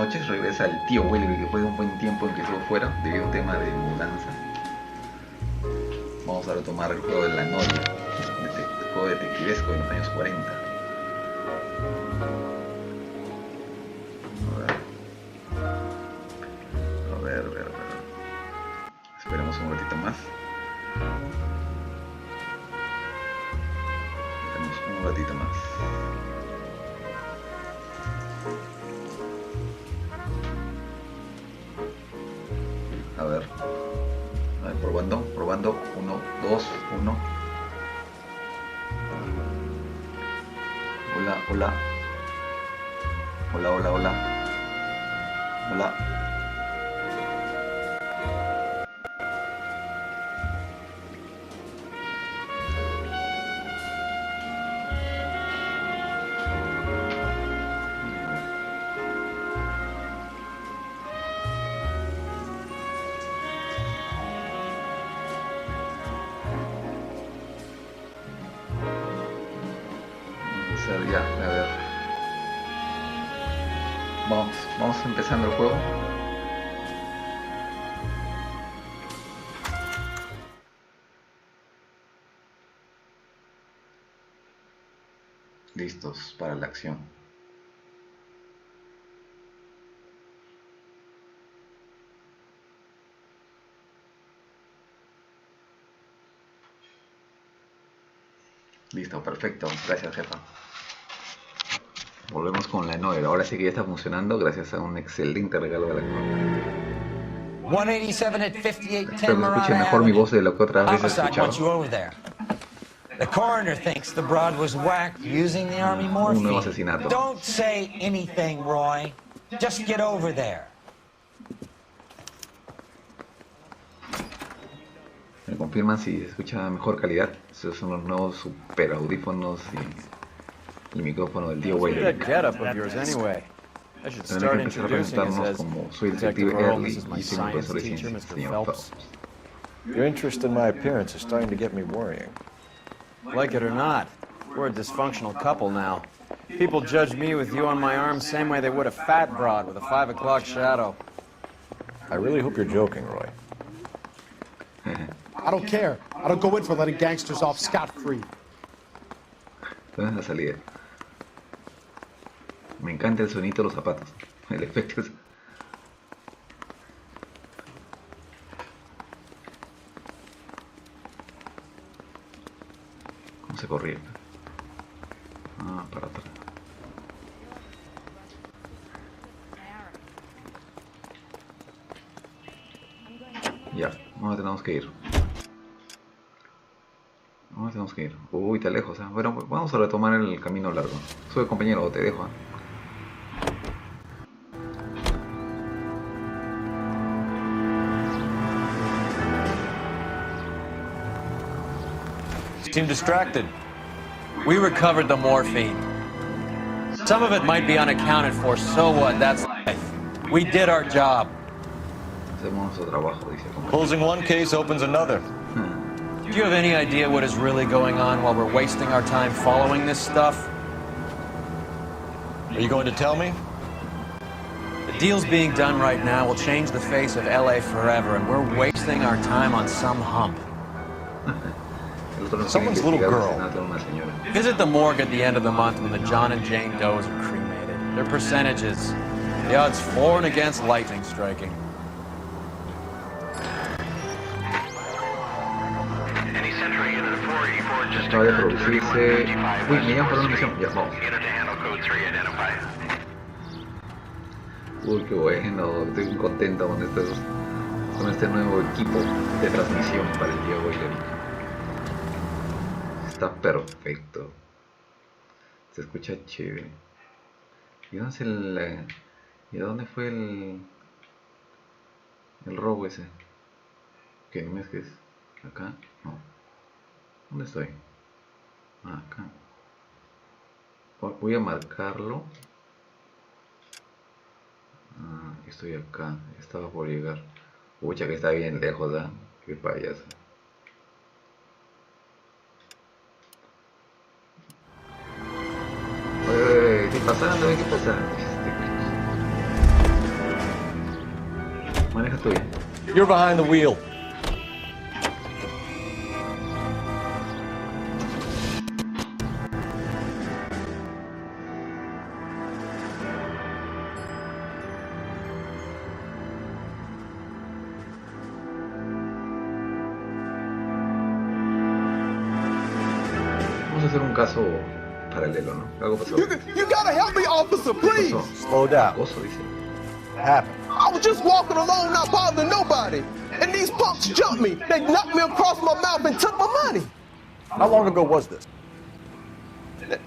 noches regresa el tío Willy, que fue un buen tiempo en que estuvo fuera debido a un tema de mudanza. Vamos a retomar el juego de la Noire, juego detectivesco de los años 40. A ver. Esperemos un ratito más. A ver, probando. 1, 2, 1. Hola. Ya, a ver. Vamos empezando el juego. Listos para la acción. Listo, perfecto. Gracias, jefa. Volvemos con la Noire. Ahora sí que ya está funcionando gracias a un excelente regalo de la Noire. 187 at 5810 Espero que escuchen mejor mi voz de lo que otras veces escuchaba. The coroner thinks the broad was whacked using the army morphine. Un nuevo asesinato. Don't say anything, Roy. Just get over there. Me confirman si se escucha mejor calidad. Estos son los nuevos super audífonos y el micrófono del tío Wiley. Tendré que empezar a presentarnos como soy el detective Early y soy mi profesor de ciencias, señor Phelps. Your interest in my appearance is starting to get me worrying. Like it or not, we're a dysfunctional couple now. People judge me with you on my arm same way they would a fat broad with a 5 o'clock shadow. I really hope you're joking, Roy. I don't care. I don't go in for letting gangsters off scot-free. ¿Dónde es la salida? Me encanta el sonido de los zapatos. El efecto es... ¿Cómo se corría? Ah, para atrás. Ya, ¿dónde tenemos que ir? ¿Dónde tenemos que ir? Uy, está lejos, ¿eh? Bueno, vamos a retomar el camino largo. Soy compañero, te dejo, ¿eh? Seem distracted. We recovered the morphine. Some of it might be unaccounted for, so what? That's life. We did our job. Hacemos nuestro trabajo, dice. Closing one case opens another. Do you have any idea what is really going on while we're wasting our time following this stuff? Are you going to tell me? The deals being done right now will change the face of LA forever, and we're wasting our time on some hump. Someone's little girl. Visit the morgue at the end of the month when the John and Jane Does are cremated. Their percentages. The odds for and against lightning striking. Acaba de producirse... Uy, me llaman para una misión. Ya, vamos. Uy, qué bueno. Estoy muy contento con este nuevo equipo de transmisión para el día Boiler. Está perfecto. Se escucha chévere. ¿Y dónde es ¿y a dónde fue el robo ese? ¿Qué no es que es? ¿Acá? No. ¿Dónde estoy? Ah, acá. Voy a marcarlo. Ah, estoy acá. Estaba por llegar. Pucha, que está bien lejos, ¿eh? Qué payaso. ¿Qué pasa? ¿Qué pasa? Maneja tú. You're behind the wheel. Vamos a hacer un caso paralelo, ¿no? Algo pasó. You gotta help me, officer, please. Pasó. Slow down. Acoso, dice. What happened? I was just walking along, not bothering nobody. And these punks jumped me. They knocked me across my mouth and took my money. How long ago was this?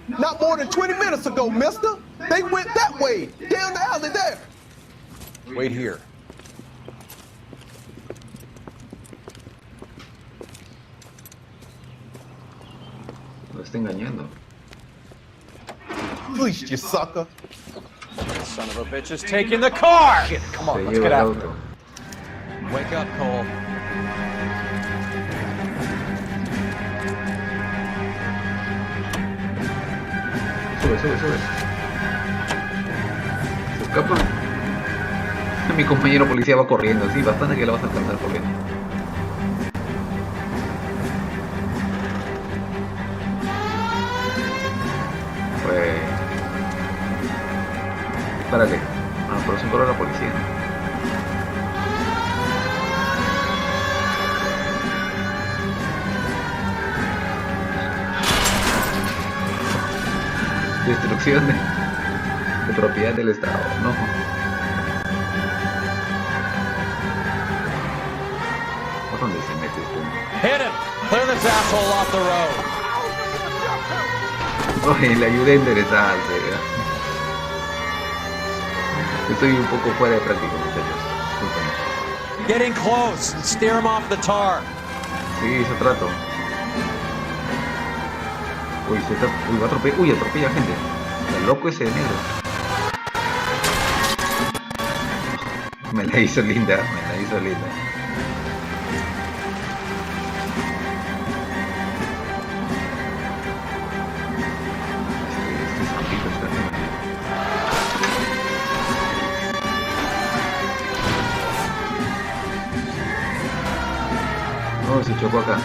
Not more than 20 minutes ago, mister. They went that way, down the alley there. Wait here. Lo está engañando. Please, you sucker. Son of a bitch is taking the car! Shit, come Se on, let's lleva get el after auto. it. Wake up, Cole. Sube, sube, sube. Se escapa. Mi compañero policía va corriendo. Sí, bastante que lo vas a alcanzar corriendo. Pues... Párale. Ah, por eso corre la policía. Destrucción de propiedad del Estado, no. ¿Por dónde se mete este? Hit him! Clear this asshole off the road. Oye, le ayudé a enderezarse. Estoy un poco fuera de práctica, muchachos. Disculpen. Get in close and steer him off the tar. Sí, eso trato. Uy, va a atropellar. Uy, atropella gente. El loco ese de negro. Me la hizo linda, me la hizo linda. Este zampito está bien. No, se chocó acá.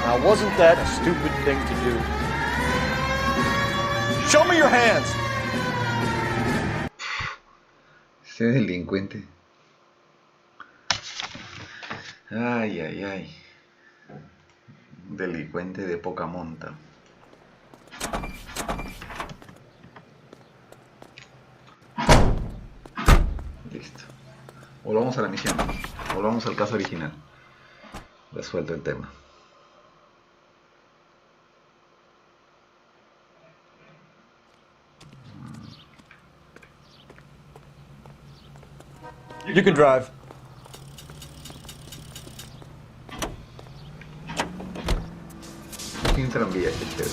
Now, wasn't that a stupid thing to do? Show me your hands! Ese delincuente. Ay, ay, ay. Delincuente de poca monta. Listo. Volvamos a la misión. Volvamos al caso original. Resuelto el tema. You can drive. Sin tranvía, qué chévere.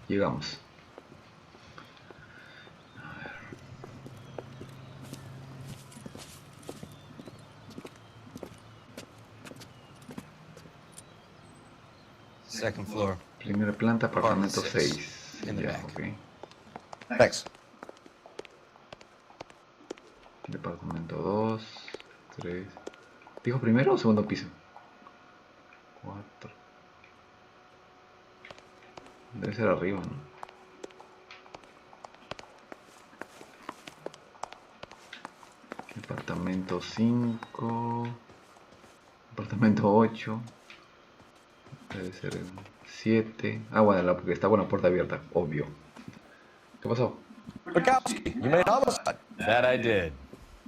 Llegamos. Second floor. Primera planta, apartamento 6. In the Ya, back. ok. Thanks. Departamento 2, 3. ¿Dijo primero o segundo piso? 4. Debe ser arriba, ¿no? Departamento 5. Departamento 8. Debe ser el 7. Ah, bueno, porque está buena puerta abierta, obvio. ¿Qué pasó? Bukowski, you made homicide. That I did.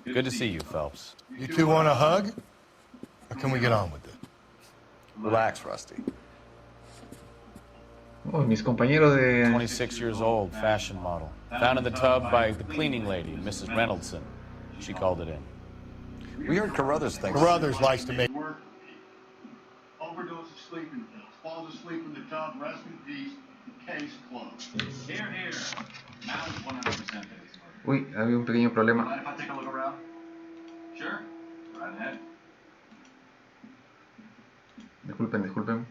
Good to see you, Phelps. You two want a hug? Or can we get on with it? Relax, Rusty. Oh, mis compañeros de... 26 years old, fashion model. Found in the tub by the cleaning lady, Mrs. Reynoldson. She called it in. We heard Carruthers thinks... Carruthers likes to make... Overdose of sleeping pills. Falls asleep in the tub, rest in peace. Uy, había un pequeño problema. Disculpen, disculpen.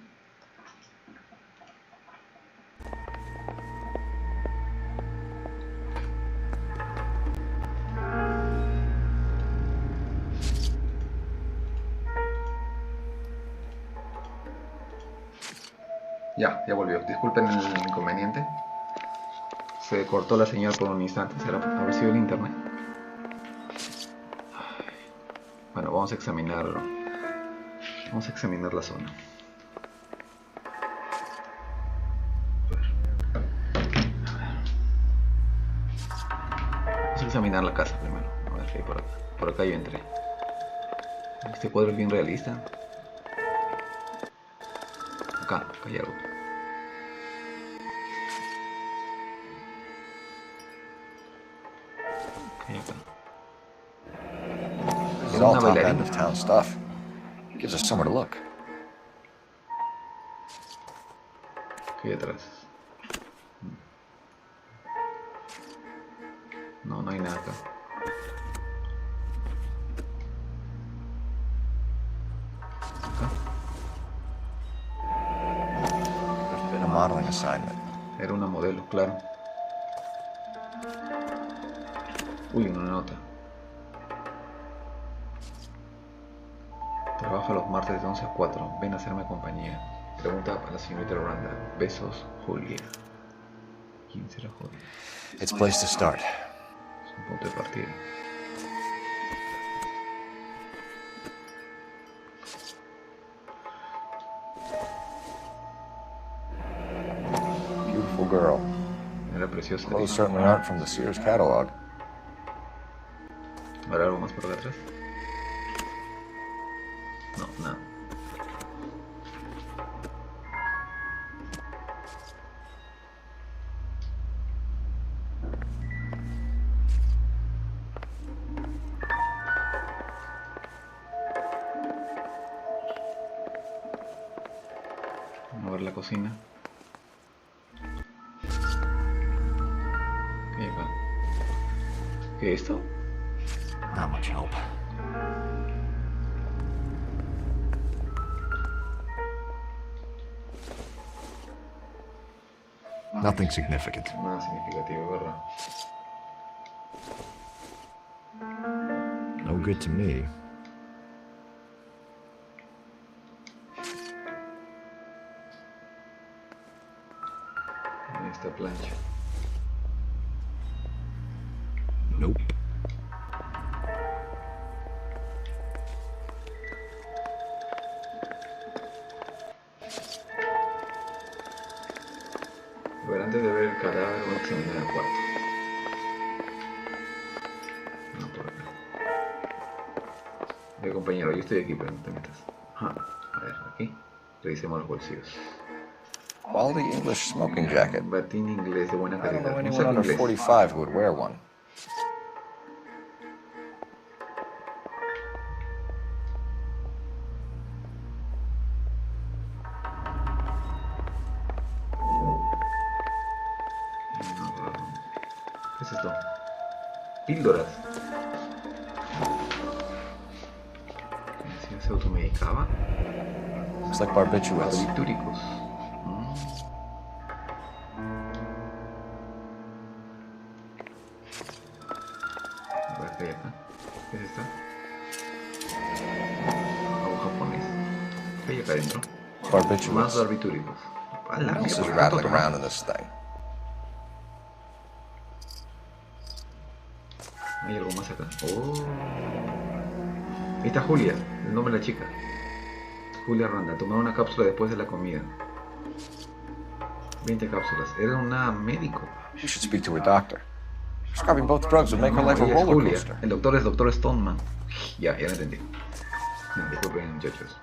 Ya volvió. Disculpen el inconveniente. Se cortó la señal por un instante. ¿Será haber sido el internet? Bueno, vamos a examinarlo. Vamos a examinar la zona. Vamos a examinar la casa primero. A ver qué hay por acá. Por acá yo entré. Este cuadro es bien realista. Acá hay algo. ¿Qué hay acá? This is all top end of town stuff. Gives us somewhere to look. ¿Qué hay atrás? No hay nada acá. Acá. There's been a modeling assignment. Era una modelo, claro. Uy, una nota. Trabaja los martes de 11 a 4. Ven a hacerme compañía. Pregunta a la señorita Miranda. Besos, Julia. ¿Quién será Julia? It's a place to start. Es un punto de partida. Beautiful girl. Era preciosa. Clothes certainly aren't from the Sears catalog. ¿Habrá algo más por acá atrás? No, nada. Vamos a ver la cocina. ¿Qué hay acá? ¿Qué es esto? Not much help. Nothing significant. Nada significativo, ¿verdad? No good to me. Esta plancha. Nope. A ver, antes de ver el cadáver, voy a examinar el cuarto. No, por acá. Compañero, yo estoy aquí, pero no te metas. Ajá. A ver, aquí. Revisemos los bolsillos. Quality English smoking jacket. Batín inglés de buena I don't calidad. know Un anyone saco under inglés. 45 who would wear one. ¿Qué es esto? Píldoras. ¿Se automedicaba? Looks like barbiturates. Barbitúricos. A ver qué hay acá. ¿Qué es esta? Algo japonés. ¿Qué hay acá adentro? Más Barbiturates. barbitúricos. A la What else mierda, is ¿por qué rattling tanto around tomar? in this thing? ¿Hay algo más acá? Oh. Ahí está Julia, el nombre de la chica. Julia Randa, tomar una cápsula después de la comida. 20 cápsulas. Era una médico. We should speak to her doctor. Prescribing both drugs would make her No, life a ella es roller Julia. coaster. El doctor es Doctor Stoneman. Ya lo entendí. Disculpen, muchachos.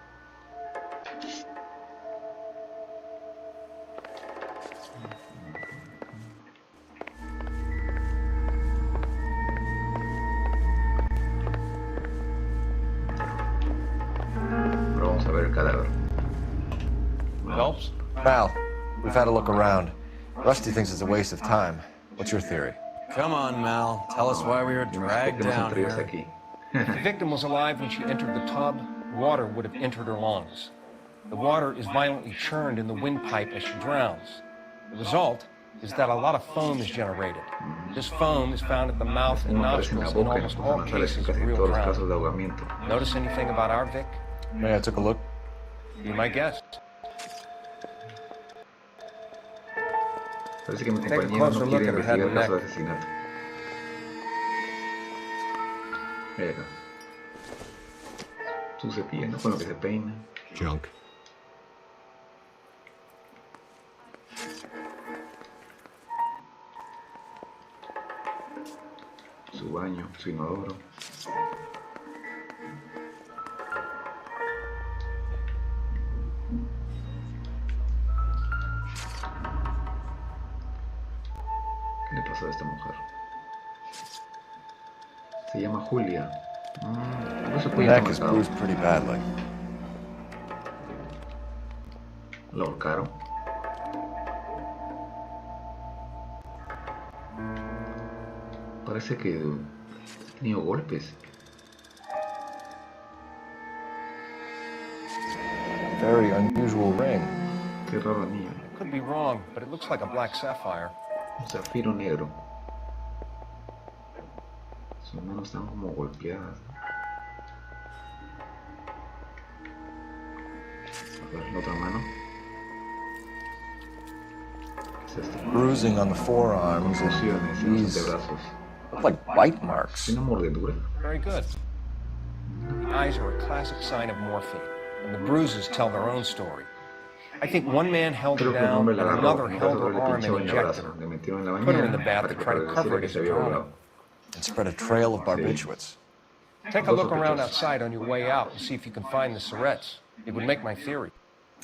Ahora vamos a ver el cadáver. Helps? Mal, we've had a look around. Rusty thinks it's a waste of time. What's your theory? Come on, Mal. Tell us why we were dragged down Tenemos here. aquí. If the victim was alive when she entered the tub, water would have entered her lungs. The water is violently churned in the windpipe as she drowns. The result is that a lot of foam is generated. This foam is found at the mouth and No aparece en la nostrils in boca y en almost las all fosas nasales en cases of casi real todos los casos de drowning. ahogamiento. Notice anything about our Vic? May I take a look? Be my guest. Parece que mi Take a compañero closer no look quiere at her head investigar and el caso de neck. asesinato. Mira acá. Su cepilla, ¿no? Con lo que se peina. Junk. Su baño, su inodoro. ¿Qué le pasó a esta mujer? Se llama Julia. ¿Por qué su The cuello está neck is marcado? bruised pretty badly. ¿La ahorcaron? Parece que ha tenido golpes. Very unusual ring. Qué raro anillo. Could be wrong, but it looks like a black sapphire. Un zafiro negro. Sus manos están como golpeadas. A ver, la otra mano. ¿Qué es esto? Bruising on the forearms and Contusiones en los these antebrazos. look like bite marks. Tiene una mordedura. Very good. The eyes are a classic sign of morphine, and the bruises tell their own story. I think one man held her Creo que un down, hombre and la agarró. another En held caso her le arm and pinchó en el injected brazo. her. Le metió en la Put her in the bañera bath para to que try to cover pareciera it que as se she había drowned. ahogado. And spread a trail of barbiturates. Take a look around outside on your way out and see if you can find the Surretts. It would make my theory.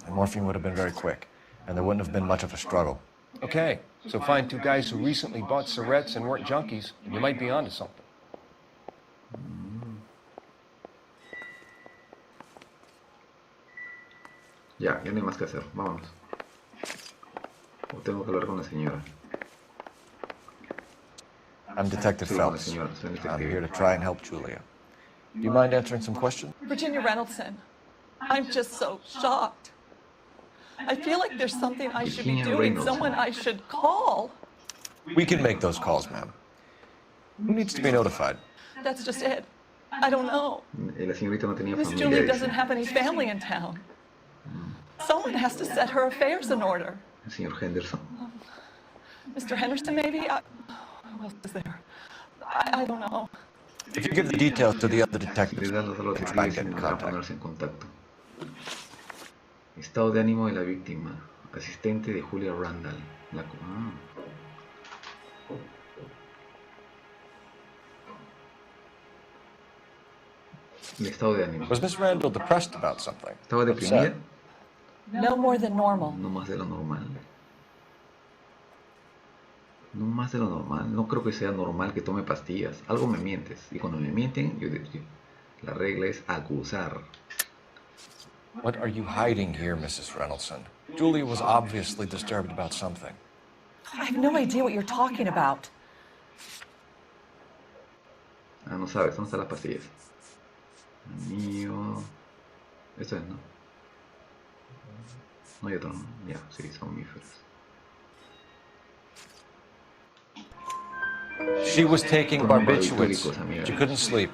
The morphine would have been very quick, and there wouldn't have been much of a struggle. Okay, so find two guys who recently bought Surretts and weren't junkies, and you might be onto something. Ya no hay más que hacer. Vámonos. O tengo que hablar con la señora. I'm Detective Sí, bueno, Phelps. señora, soy el I'm detective. here to try and help Julia. Do you mind answering some questions? Virginia Reynoldson, I'm just so shocked. I feel like there's something I should be Virginia doing, Reynoldson. someone I should call. We can make those calls, ma'am. Who needs to be notified? That's just it. I don't know. La señorita no tenía Miss familia. Julie dice. doesn't have any family in town. Someone has to set her affairs in order. El señor Henderson. Mr. Henderson, maybe? Who else is there? I don't know. If you give the details to the other Le detectives, das los we'll try and detectives get y in intentarán contact. ponerse en contacto. Estado de ánimo de la víctima. Asistente de Julia Randall. El estado de ánimo. Was Miss Randall depressed about something? ¿Estaba deprimida? Upset? No more than normal. No más de lo normal. No más de lo normal. No creo que sea normal que tome pastillas. Algo me mientes. Y cuando me mienten, yo digo, la regla es acusar. What are you hiding here, Mrs. Reynoldson? Julia was obviously disturbed about something. I have no idea what you're talking about. Ah, no sabes, ¿dónde están las pastillas? Anillo. Esto es, ¿no? No hay otro, ¿no? Ya, sí, somníferos. She was taking barbiturates. She couldn't sleep.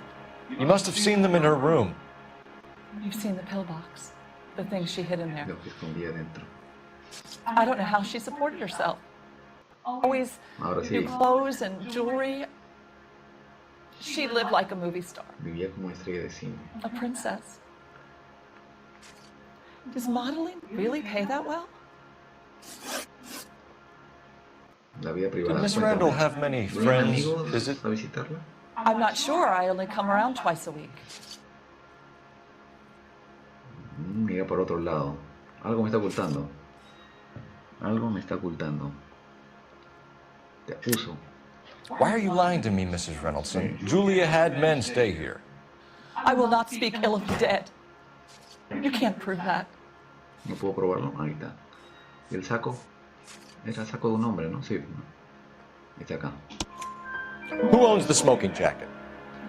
You must have seen them in her room. You've seen the pillbox, the things she hid in there. Lo que escondía dentro. I don't know how she supported herself. Always Ahora sí, new clothes and jewelry. She lived like a movie star, vivía como estrella de cine. a princess. Does modeling really pay that well? La vida Did privada. Miss cuéntame. Randall have many ¿Tenía friends amigos visit? a visitarla? I'm not sure. I only come around twice a week. Mira por otro lado. Algo me está ocultando. Algo me está ocultando. Te acuso. Why are you lying to me, Mrs. Reynoldson? Julia had men stay here. I will not speak ill of the dead. You can't prove that. No puedo probarlo. Ahí está. ¿Y el saco? Era saco de un hombre, ¿no? Sí. Está acá. Who owns the smoking jacket?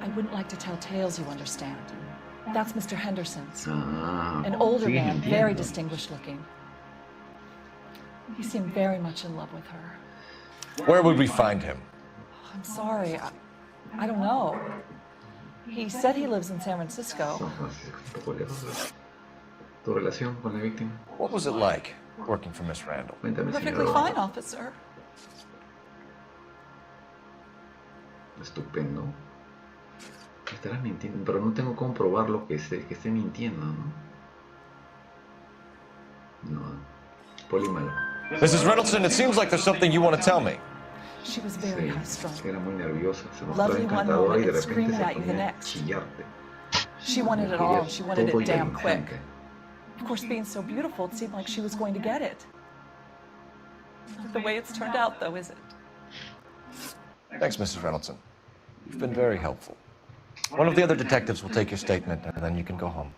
I wouldn't like to tell tales, you understand. That's Mr. Henderson's. Ah, An older sí, man, very entiendo. distinguished looking. He seemed very much in love with her. Where would we find him? I'm sorry, I don't know. He said he lives in San Francisco. San Francisco, un poco lejos. ¿Tu relación con la víctima? What was it like working for Miss Randall? Cuéntame, Perfectly señor. fine, officer. Estupendo. Estarás mintiendo, pero no tengo cómo probar lo que esté mintiendo, ¿no? No. Poli malo. Mrs. Reynoldsson, it seems like there's something you want to tell me. She was very high-strung. Era muy nerviosa, se mostraba Lovely one encantadora moment y de and repente screaming se at you the ponía a next. chillarte. She wanted it Quería all. She wanted todo it y al damn quick. instante. Of course, being so beautiful, it seemed like she was going to get it. Not the way it's turned out, though, is it? Thanks, Mrs. Reynoldson. You've been very helpful. One of the other detectives will take your statement, and then you can go home.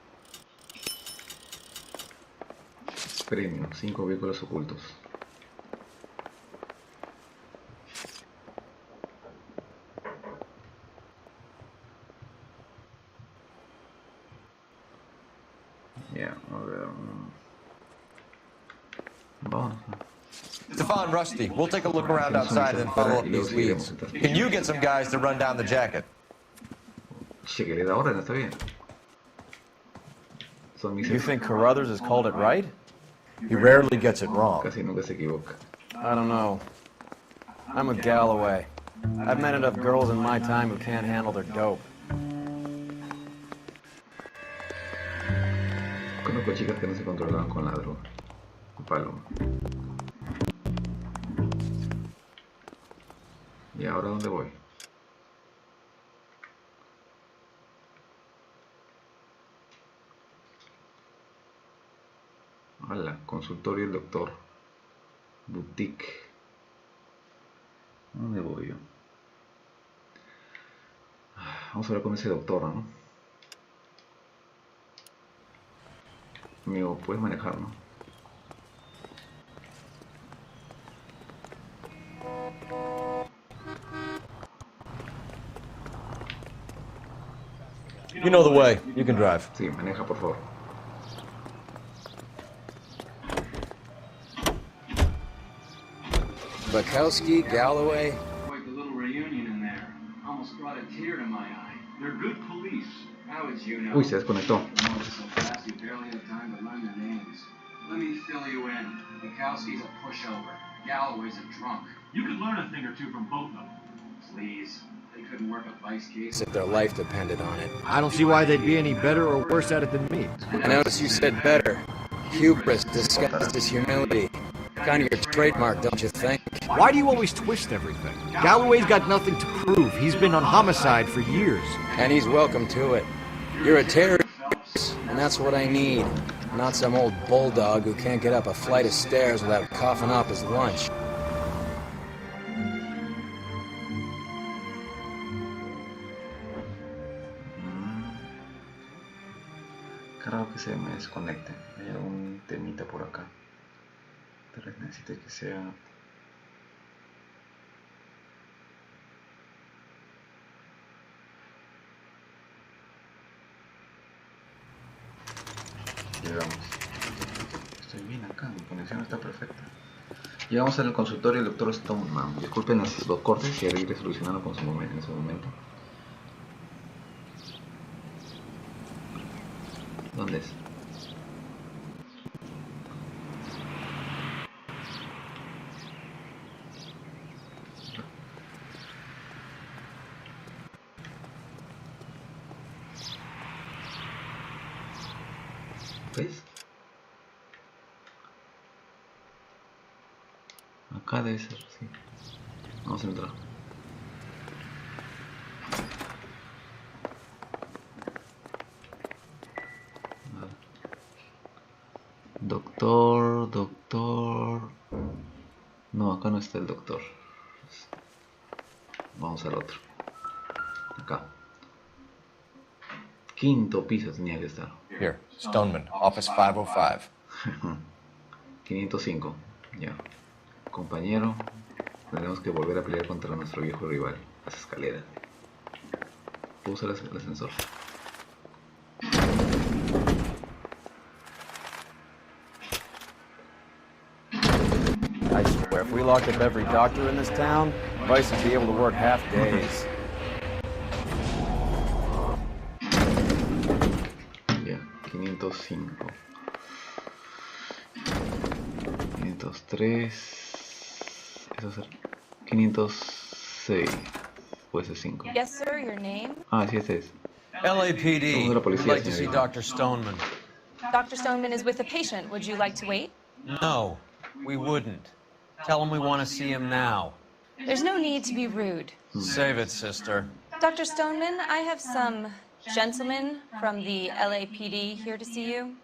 Premio, 5 vehículos ocultos. Ya, a ver. Vamos. Stefan, Rusty, we'll take a look around outside and then follow up these leads. Can you get some guys to run down the jacket? Che, que le da orden, está bien. Son mis You think Carruthers has called it right? He rarely gets it wrong. Casi nunca se equivoca. I don't know. I'm with Galloway. I've met enough girls in my time who can't handle their dope. Conozco chicas que no se controlaban con la droga. Paloma. ¿Y ahora dónde voy? Hola, consultorio del doctor. Boutique. ¿Dónde voy yo? Vamos a hablar con ese doctor, ¿no? Amigo, puedes manejar, ¿no? You know the way. You can drive. Sí, maneja, por favor. Bukowski, Galloway. Quite the little reunion in there. Almost brought a tear to my eye. They're good police. How would you know? Uy, se desconectó. So fast you barely have time to learn their names. Let me fill you in. Bukowski's a pushover. Galloway's a drunk. You could learn a thing or two from both of them. Please. They couldn't work a vice case If their life depended on it. I don't see why they'd be any better or worse at it than me. I notice you said better. Hubris disguised as humility. Kind of your trademark, don't you think? Why do you always twist everything? Galloway's got nothing to prove. He's been on homicide for years. And he's welcome to it. You're a terrorist, and that's what I need. Not some old bulldog who can't get up a flight of stairs without coughing off his lunch. Claro que se me desconecte. Hay algún temita por acá. Tal vez necesite que sea... Llegamos. Estoy bien acá, mi conexión está perfecta. Llegamos al consultorio del doctor Stoneman. Disculpen los dos cortes que iré solucionando con su momento, en ese momento. ¿Dónde es? ¿Ves? Acá debe ser, sí. Vamos a entrar. Doctor. No, acá no está el doctor. Vamos al otro. Acá. Quinto piso tenía que estar. Here, Stoneman, office 505. 505. Ya. Compañero, tenemos que volver a pelear contra nuestro viejo rival. Las escaleras. Usa el ascensor. I swear, if we locked up every doctor in this town, Vice would be able to work half days. Ya, 505. 503. Eso es 506. Puede ser 5. Yes, sir, your name? Ah, sí, ese es. LAPD. Somos de la We'd policía, like to see señorita. Dr. Stoneman. Dr. Stoneman is with a patient. Would you like to wait? No, we wouldn't. Tell him we want to see him now. There's no need to be rude. Save it, sister. Dr. Stoneman, I have some gentlemen from the LAPD here to see you.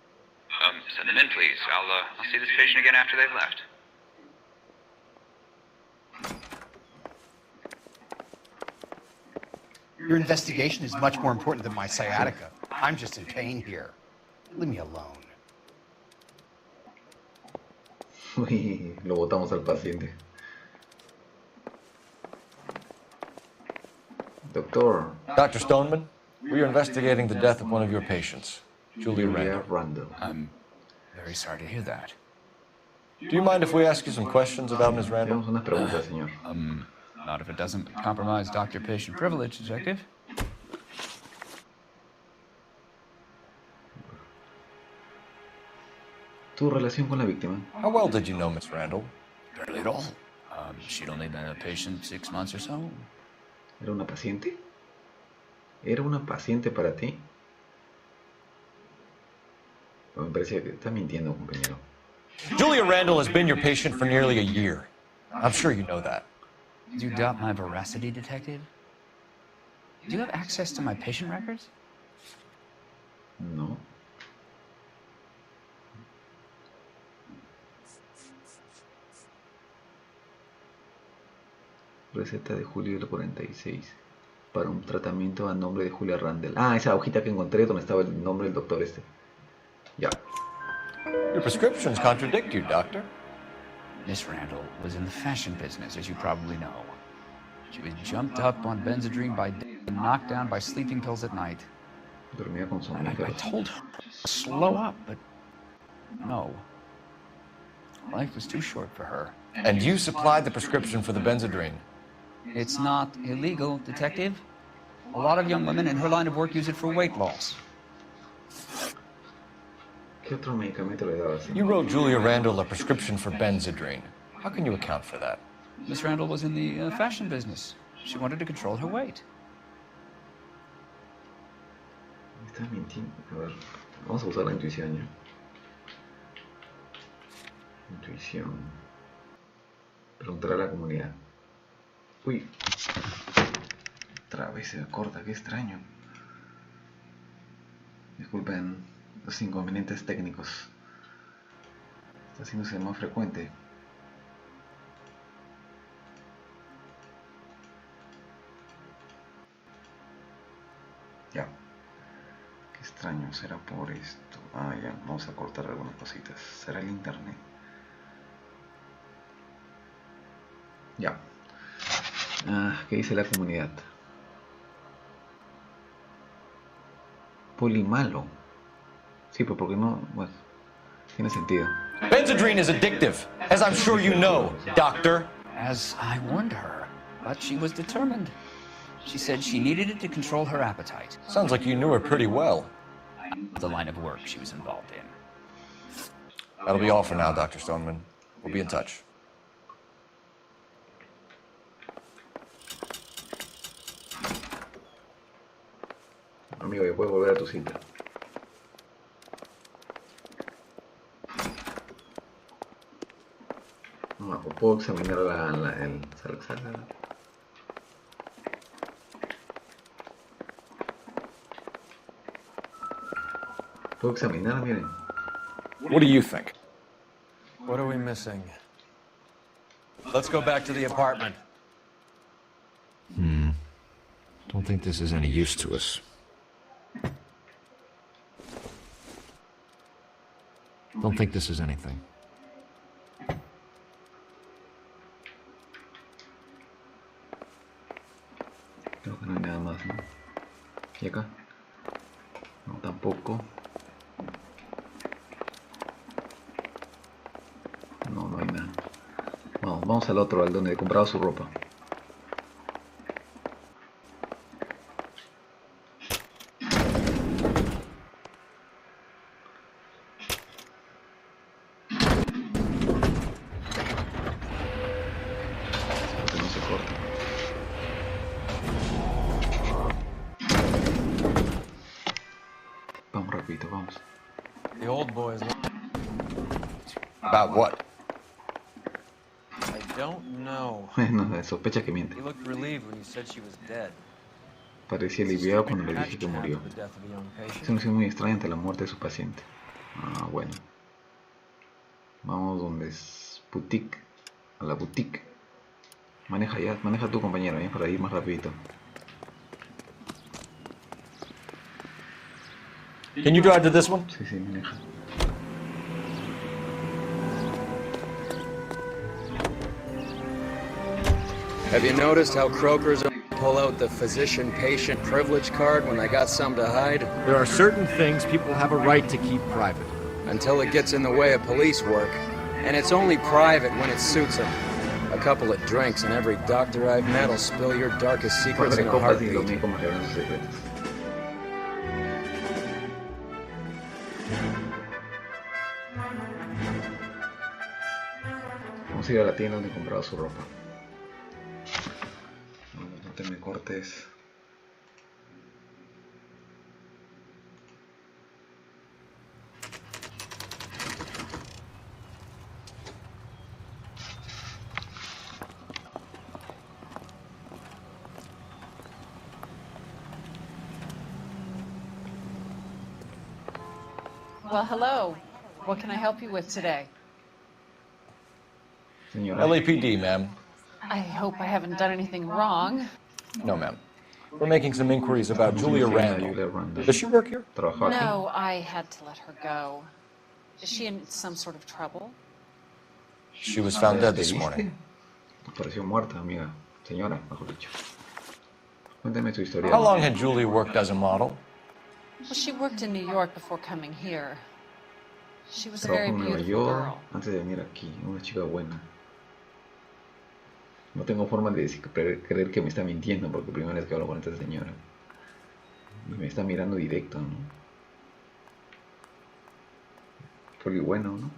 Send them in, please. I'll see this patient again after they've left. Your investigation is much more important than my sciatica. I'm just in pain here. Leave me alone. Uy, lo botamos al paciente. Doctor. Dr. Stoneman, we are investigating the death of one of your patients, Julia Randall. I'm very sorry to hear that. Do you mind if we ask you some questions about Ms. Randall? Tenemos unas preguntas, señor. Not if it doesn't compromise doctor-patient privilege, Detective. ¿Tu relación con la víctima? How well did you know Ms. Randall? Barely at all. She'd only been a patient 6 months or so. ¿Era una paciente? ¿Era una paciente para ti? Me parecía que estás mintiendo, compañero. Julia Randall has been your patient for nearly a year. I'm sure you know that. Do you doubt my veracity, Detective? Do you have access to my patient records? No. Receta de julio del 46 para un tratamiento a nombre de Julia Randall. Ah, esa hojita que encontré donde estaba el nombre del doctor este. Ya. Your prescriptions contradict you, doctor. Miss Randall was in the fashion business, as you probably know. She was jumped up on Benzedrine by day and knocked down by sleeping pills at night. Dormía con I told her to slow up, but no. Life was too short for her. And you supplied the prescription for the Benzedrine. It's not illegal, Detective. A lot of young women in her line of work use it for weight loss. ¿Qué otro medicamento le dabas? You wrote Julia Randall a prescription for Benzedrine. How can you account for that? Miss Randall was in the fashion business. She wanted to control her weight. Me estás mintiendo. A ver, vamos a usar la intuición ya. Intuición. Preguntar a la comunidad. Uy. Otra vez se me corta, qué extraño. Disculpen los inconvenientes técnicos. Está haciéndose más frecuente. Ya. Qué extraño, será por esto. Ah, ya, vamos a cortar algunas cositas. Será el internet. Ya. Ah, ¿qué dice la comunidad? Polimalo. Sí, pero porque no. Bueno, tiene sentido. Benzedrine is addictive, as I'm sure you know, doctor. As I warned her, but she was determined. She said she needed it to control her appetite. Sounds like you knew her pretty well. The line of work she was involved in. That'll be all for now, Dr. Stoneman. We'll be in touch. Amigo, ya puedes volver a tu cita. No, puedo examinar el... Puedo examinar, miren. What do you think? What are we missing? Let's go back to the apartment. Don't think this is any use to us. Don't think this is anything. Creo que no hay nada más, ¿no? ¿Y acá? No, tampoco. No, no hay nada. Vamos al otro, al donde he comprado su ropa. Que no se corta. Vamos rapidito, vamos. The old boys. About what? I don't know. No, sospecha que miente. He looked relieved when you said she was dead. Parecía aliviado cuando le dije que murió. Es una situación muy extraña ante la muerte de su paciente. Ah, bueno. Vamos donde es boutique. A la boutique. Maneja tu compañero, para ir más rapidito. Can you drive to this one? Sí, maneja. Have you noticed how Croakers pull out the physician-patient privilege card when they got something to hide? There are certain things people have a right to keep private. Until it gets in the way of police work. And it's only private when it suits them. A couple of drinks and every doctor I've met will spill your darkest secrets in a heartbeat. Vamos a ir a la tienda donde he comprado su ropa. No te me cortes. Well, hello. What can I help you with today? Señora. LAPD, ma'am. I hope I haven't done anything wrong. No, ma'am. We're making some inquiries about Julia Randall. Does she work here? No, I had to let her go. Is she in some sort of trouble? She was found dead this morning. Apareció muerta, amiga. Señora, mejor dicho. Cuénteme su historia. How long had Julia worked as a model? Well, she worked in New York before coming here. She was a Trabajó very en Nueva beautiful York girl. antes de venir aquí. Una chica buena. No tengo forma de creer que me está mintiendo porque primera vez que hablo con esta señora. Y me está mirando directo, ¿no? Porque bueno, ¿no?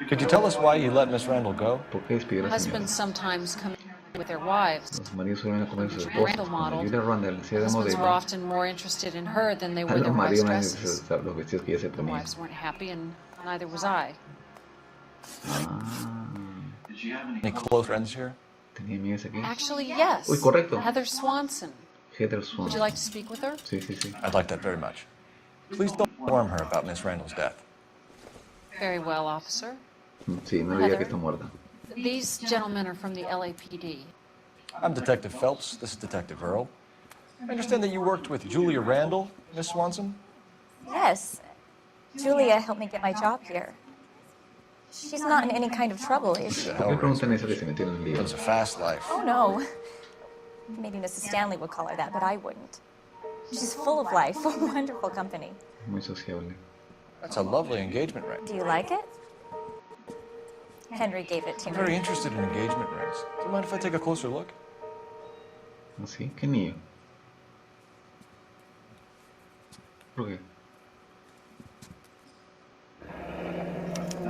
Could you tell us why you let Miss Randall go? ¿Por qué despidió a la señora? Husbands sometimes come with their wives. Los maridos suelen comer sus Randall esposas. model. Julia Randall hacía de Husbands were modelo. often more interested in her than they A were los their wives' maridos dresses. los vestidos que ella se The ponía. wives weren't happy, and neither was I. Any close friends here? ¿Tenía amigas aquí? Actually, yes. Uy, correcto. Heather Swanson. Heather Would Swanson. you like to speak with her? Sí, sí, sí. I'd like that very much. Please don't inform her about Miss Randall's death. Very well, officer. Sí, no le diga que está muerta. These gentlemen are from the LAPD. I'm Detective Phelps. This is Detective Earl. I understand that you worked with Julia Randall, Miss Swanson? Yes. Julia helped me get my job here. She's not in any kind of trouble, is she? ¿Por qué preguntan eso que se metió en el lío? It's a fast life. Oh, no. Maybe Mrs. Stanley would call her that, but I wouldn't. She's full of life, a wonderful company. Muy sociable. That's a lovely engagement ring. Do you like it? Henry gave it to I'm me. very interested in engagement rings. Do you mind if I take a closer look? ¿Así? ¿Qué niño? ¿Por qué?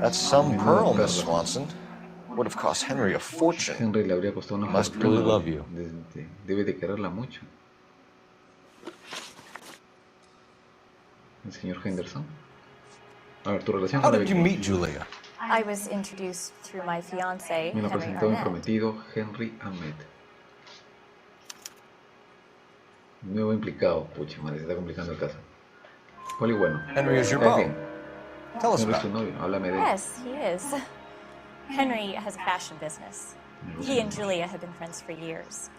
That's some pearl, Miss Swanson. Would have cost Henry a fortune. Henry le habría costado una Must fortuna. really love you. Debe de quererla mucho. El señor Henderson. A ver, tu relación How con did you meet Julia? I was introduced through my fiancé, Me lo Henry presentó mi Arnett. prometido Henry Ahmed. Nuevo implicado. Pucha madre, se está complicando el caso. Poli bueno. Henry is your ¿Cae beau. bien? Tell us Henry es about tu it. novio. Háblame de él. Yes, he is. Henry has a fashion business. He and Julia have been friends for years.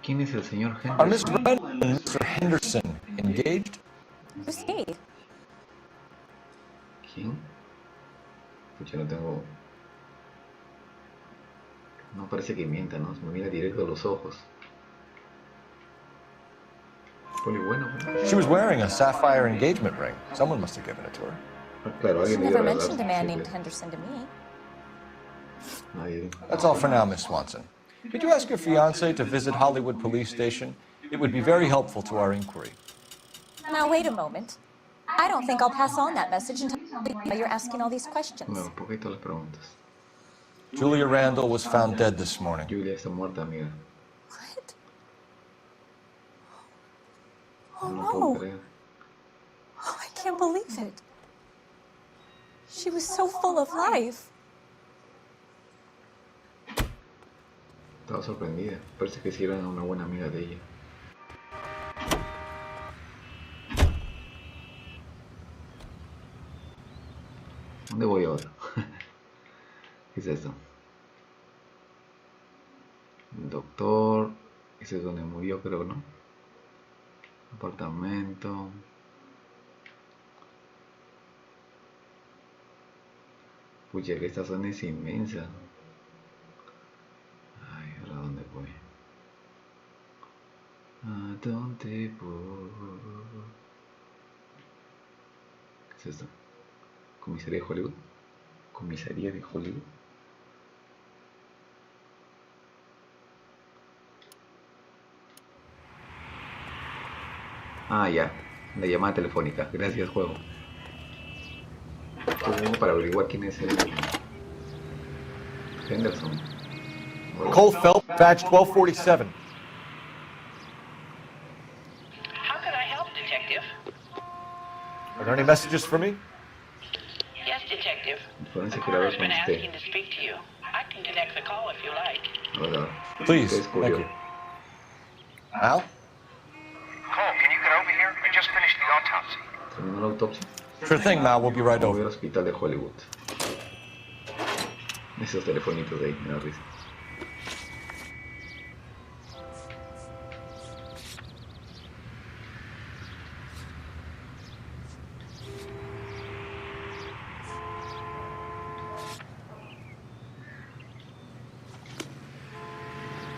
¿Quién es el señor Are Miss Henderson? Randall and Mr. Henderson engaged? Who's he? ¿Quién? Pucha, no tengo... No parece que mienta, ¿no? Me mira directo a los ojos. Poli bueno. She was wearing a sapphire engagement ring. Someone must have given it to her. Claro, She alguien le dio never la mentioned a razón, man sí, named pues. Henderson to me. Nadie. That's all for now, Miss Swanson. Could you ask your fiancé to visit Hollywood Police Station? It would be very helpful to our inquiry. Now, wait a moment. I don't think I'll pass on that message until you're asking all these questions. No, ¿por qué todas las preguntas? Julia Randall was found dead this morning. Julia está muerta, amiga. What? No Oh, lo puedo no. creer. Oh, I can't believe it. She was so full of life. Estaba sorprendida. Parece que sí era una buena amiga de ella. ¿Dónde voy ahora? ¿Qué es esto? El doctor. Ese es donde murió, creo, ¿no? Apartamento. Pucha, que esta zona es inmensa. Ay, ¿ahora dónde voy? ¿A dónde voy? ¿Qué es esto? ¿Comisaría de Hollywood? ¿Comisaría de Hollywood? Ah, ya. La llamada telefónica. Gracias, juego. Para averiguar quién es el Henderson. Cole Phelps, badge 1247. How can I help, Detective? Are there any messages for me? Yes, Detective. Forense Coroner's creador been con asking usted. to speak to you. I can connect the call if you like. Ahora, Please, ¿qué thank descubrió? you. Al? Cole, can you get over here? I just finished the autopsy. ¿Terminó la autopsia? Sure thing, Mal. We'll be right Voy over. al hospital de Hollywood. Esos telefonitos de ahí, me da risa.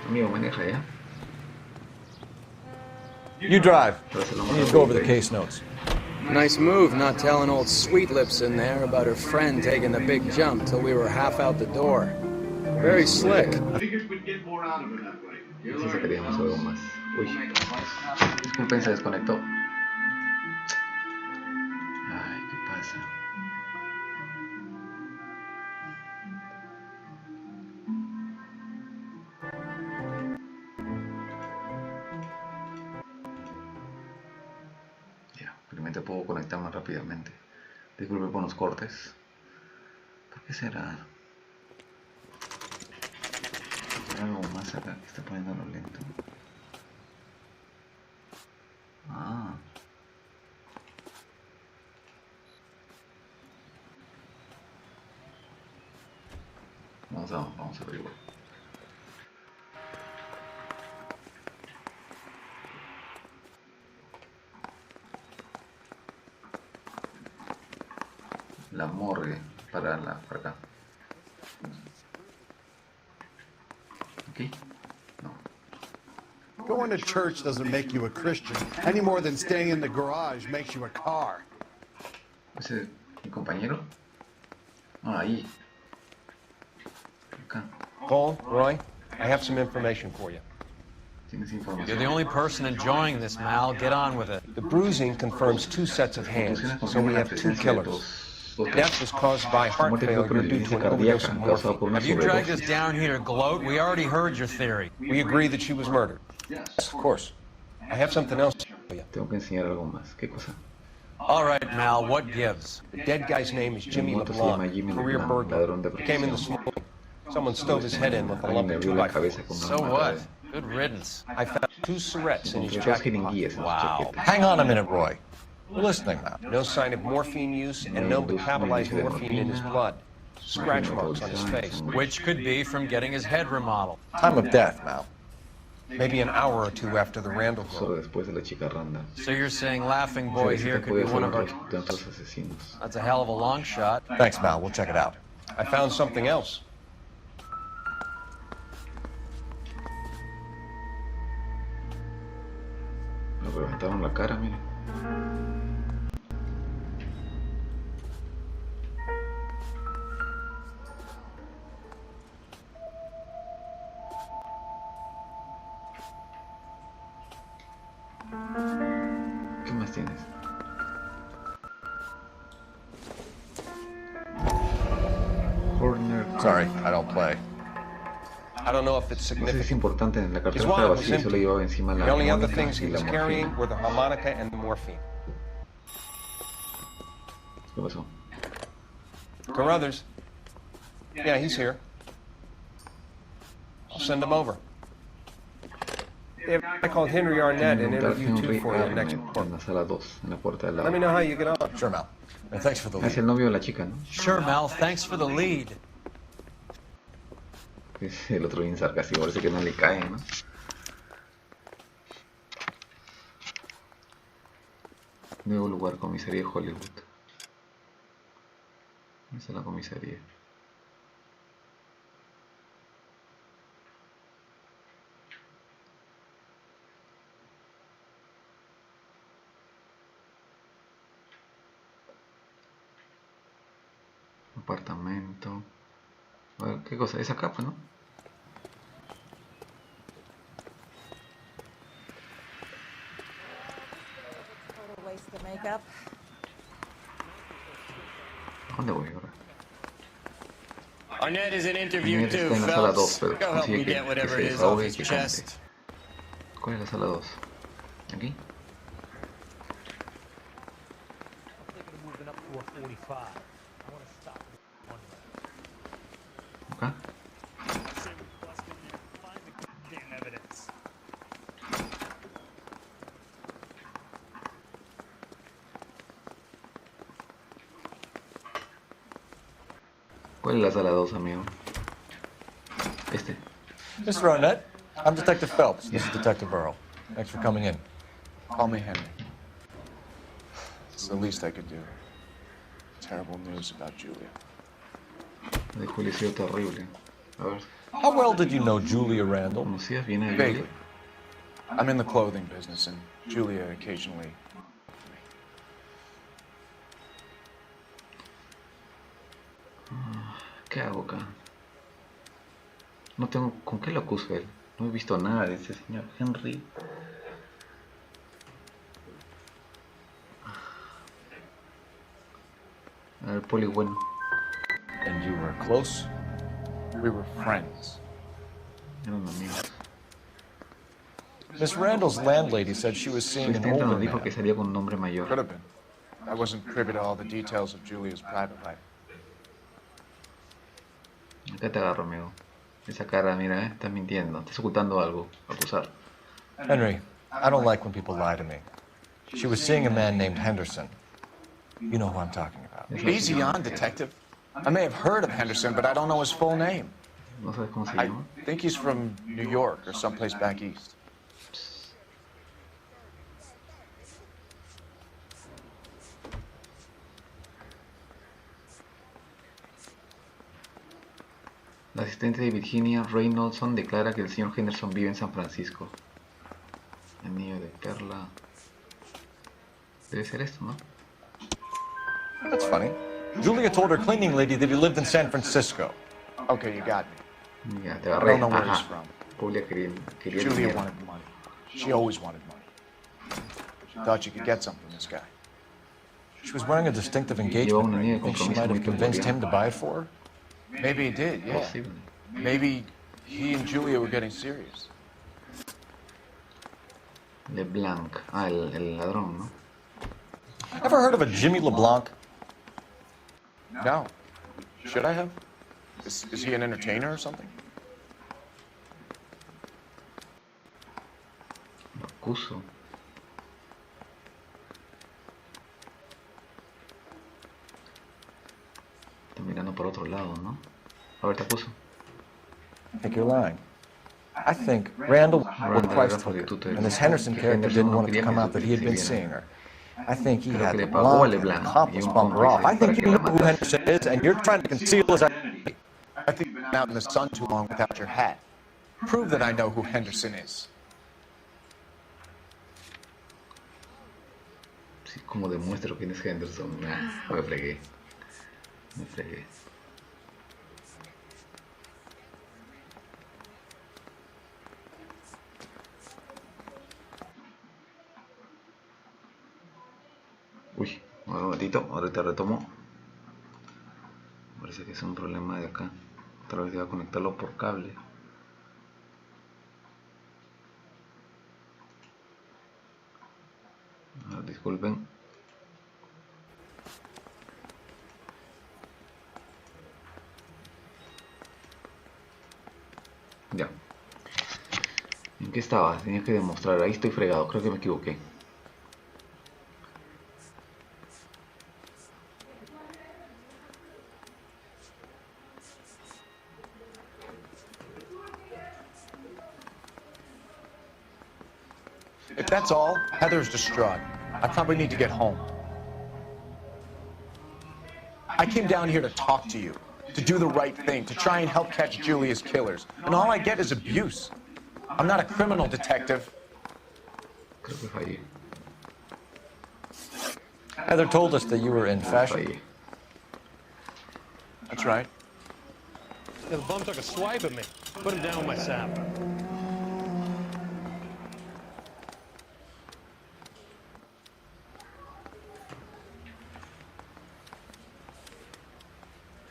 Amigo, maneja ya. You drive. Entonces lo I más need to go over the rápido. case notes. Nice move not telling old Sweet Lips in there about her friend taking the big jump till we were half out the door. Very slick. Figured we'd get more out of it that way. Sí sacaríamos algo más. Uy. Disculpen, se desconectó. Ay, ¿qué pasa? Ya, primero puedo conectar más rápidamente. Disculpe por los cortes. ¿Por qué será? ¿Hay algo más acá que está poniéndolo lento? Ah. Vamos a averiguar. La morgue para acá. Okay. Going to church doesn't make you a Christian, any more than staying in the garage makes you a car. ¿Ese es mi compañero? Ah, ahí. Acá. Cole, Roy, I have some information for you. Tienes información. You're the only person enjoying this, Mal. Get on with it. The bruising confirms 2 sets of hands, so we have 2 killers. Death was caused by heart failure due to an overdose of morphine. Have you dragged us down here to gloat? We already heard your theory. We agree that she was murdered. Yes, of course. I have something else for you. Tengo que enseñar algo más. ¿Qué cosa? All right, Mal, what gives? The dead guy's name is Jimmy El moto se llama LeBlanc, Jimmy career LeBlanc, burglar. ladrón de He came in this profesión. morning. Someone stove his head in with a Alguien lump le of abrió la 2x4. cabeza con So una what? mata Good riddance. I found 2 syrettes in his de dos jacket jeringuillas pocket. en su Wow. chaqueta. Hang on a minute, Roy. We're listening now. No sign of morphine use and no metabolized morphine in his blood. Scratch marks on his face. Which could be from getting his head remodeled. Time of death, Mal. Maybe an hour or 2 after the Randall Solo girl. después de la chica Randa. So you're saying Laughing Boy Se here dice que could be puede ser one of our... de otros asesinos. That's a hell of a long shot. Thanks, Mal. We'll check it out. I found something else. Le reventaron la cara, mire. ¿Qué más tienes? Sorry, I don't play. I don't know if it's No sé si es significant. importante, en la His cartera estaba wallet was vacía y solo empty. llevaba encima la The only other armónica things y he la was carrying morfina. were the harmonica and the morphine. ¿Qué pasó? Carruthers. Yeah, he's here. I'll send him over. I called Henry Arnett and interviewed two for you next report. En la sala 2, en la puerta del lado. Let me know how you get on. Sure, Mal. And thanks for the Es lead. el novio de la chica, ¿no? Sure, Mel. Thanks for the lead. Es el otro bien sarcástico, parece que no le caen, ¿no? Nuevo lugar, comisaría de Hollywood. Esa es la comisaría. Apartamento. A ver, ¿qué cosa? Es acá, pues, ¿no? ¿Dónde voy ahora? Arnett is an interview Arnett too, está en la sala 2, Phelps. pero Go help consigue me que get whatever se it is off desahogue y his que cante. chest. ¿Cuál es la sala 2? ¿Aquí? ¿Acá? ¿Cuál es la sala 2, amigo? Este. Mr. Arnett, I'm Detective Phelps. This is Detective Earl. Thanks for coming in. Call me Henry. It's the least I could do. Terrible news about Julia. La de Julia ha sido terrible. A ver. How well did you know Julia Randall? ¿Conocías bien a Julia? Vaguely. I'm in the clothing business, and Julia occasionally. ¿Qué hago acá? No tengo... ¿Con qué lo acuso él? No he visto nada de ese señor Henry. A ver, poli bueno. And you were close? We were friends. Eran amigos. Miss Randall's landlady said she was Su seeing an asistente older nos dijo man. que salía con un hombre mayor. Could have been. I wasn't privy to all the details of Julia's private life. Acá te agarro, amigo. Esa cara, mira, estás mintiendo. Estás ocultando algo. Acusar. Henry, I don't like when people lie to me. She was seeing a man named Henderson. You know who I'm talking about. Easy on, Detective. I may have heard of Henderson, but I don't know his full name. No sabes cómo se I llama. think he's from New York or someplace back east. La asistente de Virginia, Reynoldson, declara que el señor Henderson vive en San Francisco. Anillo de perla. Debe ser esto, ¿no? That's funny. Julia told her cleaning lady that he lived in San Francisco. Okay, you got me. Ya, te I agarré. don't know where he's Ajá. from. Julia quería Julia dinero. wanted money. She always wanted money. She thought you could get something from this guy. She was wearing a distinctive Lleva engagement un anillo ring. de Think she compromiso might muy have convinced peculiar. him to buy it for her? Maybe he did, yeah. Posible. Maybe he and Julia were getting serious. LeBlanc. Ah, el ladrón, ¿no? Ever heard of a Jimmy LeBlanc? No. Should I have? Is he an entertainer or something? Lo acuso. Está mirando por otro lado, ¿no? A ver, te acuso. I think you're lying. I think Randall was Randall price era hooker, prostituta. and this Henderson Que character Henderson didn't no want it to quería come que out that he had been supiera. seeing her. I think he Creo had que the le pagó a blonde LeBlanc and y accomplice un bump her off. I cómplice para think que you la know who matara. Henderson is, and you're trying to conceal his identity. I think you've been out in the sun too long without your hat. Prove that I know who Henderson is. ¿Cómo demuestro quién es Henderson? Me fregué. Me fregué. Uy, un momentito, ahorita retomo. Parece que es un problema de acá. Otra vez voy a conectarlo por cable. Disculpen. Ya. ¿En qué estaba? Tenía que demostrar. Ahí estoy fregado. Creo que me equivoqué. If that's all, Heather's distraught. I probably need to get home. I came down here to talk to you, to do the right thing, to try and help catch Julia's killers. And all I get is abuse. I'm not a criminal detective. Creo que fallé. Heather told us that you were in fashion. Fallé. That's right. The bum took a swipe at me. Put him down with my sap.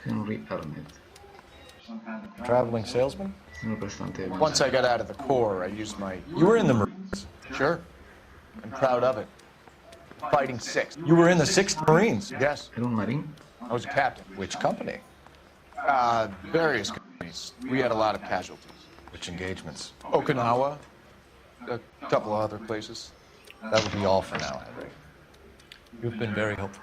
Henry Arnett. Traveling salesman? Representante. Once I got out of the Corps, I used my... You were in the Marines. Sure. I'm proud of it. Fighting 6th. You were in the 6th Marines? Yes. Era un marín? I was a captain. Which company? Various companies. We had a lot of casualties. Which engagements? Okinawa. A couple of other places. That would be all for now, Henry. You've been very helpful.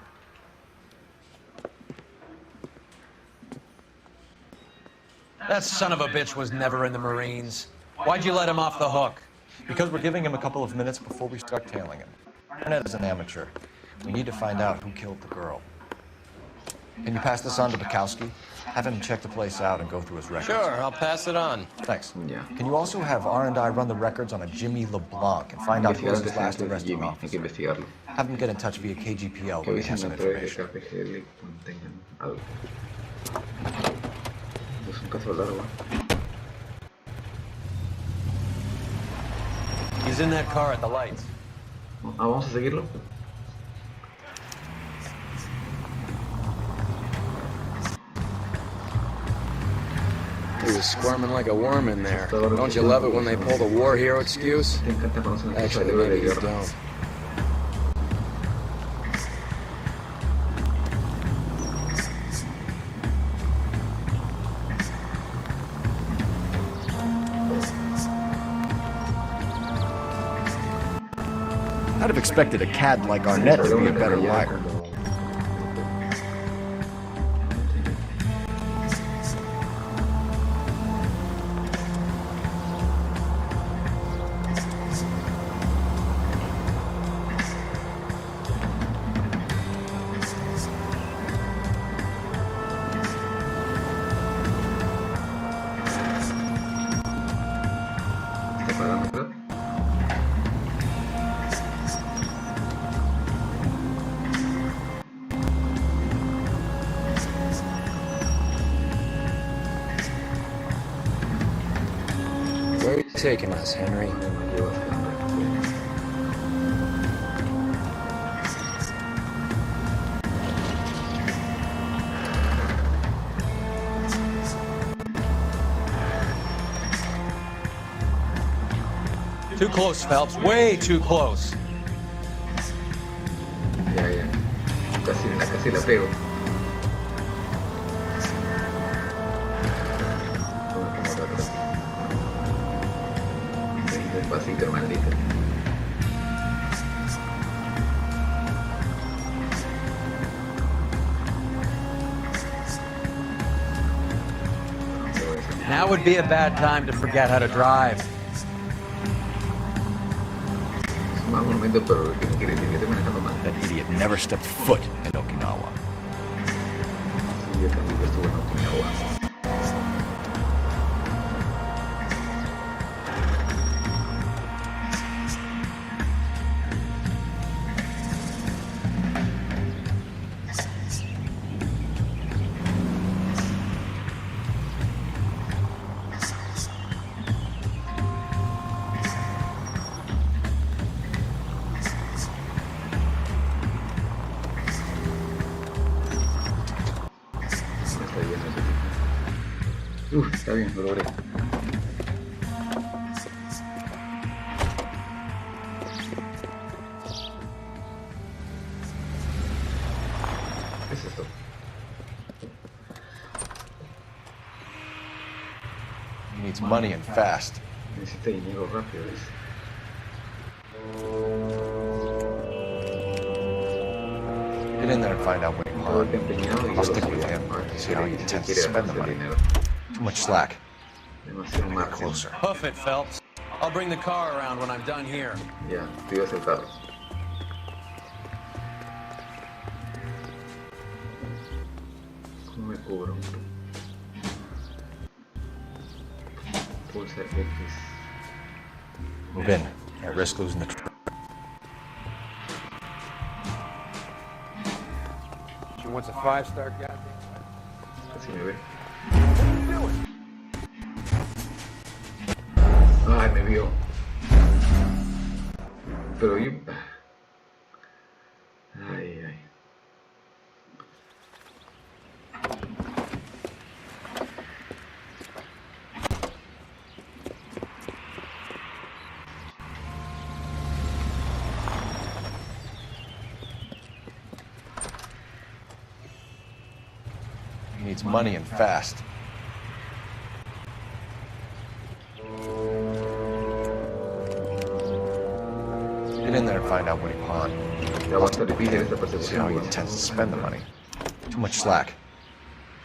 That son of a bitch was never in the Marines. Why'd you let him off the hook? Because we're giving him a couple of minutes before we start tailing him. Arnett is an amateur. We need to find out who killed the girl. Can you pass this on to Bukowski? Have him check the place out and go through his records. Sure, I'll pass it on. Thanks. Yeah. Can you also have R&I run the records on a Jimmy LeBlanc and find out who was his last arresting officer? Hay que investigarlo. Have him get in touch via KGPL Que when he has avisen some a través de information. KPGL cuando tengan algo. Es un caso largo. He's in that car at the lights. Vamos a seguirlo. He was squirming like a worm in there. Don't you love it when they pull the war hero excuse? Actually, maybe you don't. I'd have expected a cad like Arnett to be a better liar. Where are you taking us, Henry? Too close, Phelps. Way too close. Ya, ya. Casi la pego. Despacito, maldito. Now would be a bad time to forget how to drive. Más un momento, pero que no quiere decir que esté manejando mal. That idiot never stepped foot in Okinawa. Sí, yo también estuve en Okinawa. Está bien, lo logré. ¿Qué es esto? He needs money and fast. Necesita dinero rápido, dice. Get in there and find out what he Todo wants. está empeñado y I'll yo lo stick with sigo. him. A ver See how he si intends to quiere spend the hacer money. dinero. Too much slack. Demasiado Get margen. closer. Hoof it, Phelps. I'll bring the car around when I'm done here. Ya, estoy acertado. ¿Cómo me cubro? Pulsa X. Move in. Can't risk losing the trip. She wants a 5-star goddamn. Casi me ve. Ay, me vio. Pero yo... Ay, ay. He needs money and fast. Get in there and find out what he wants. Ya va a estar difícil esta See how he persecución. intends to spend the money. Too much slack.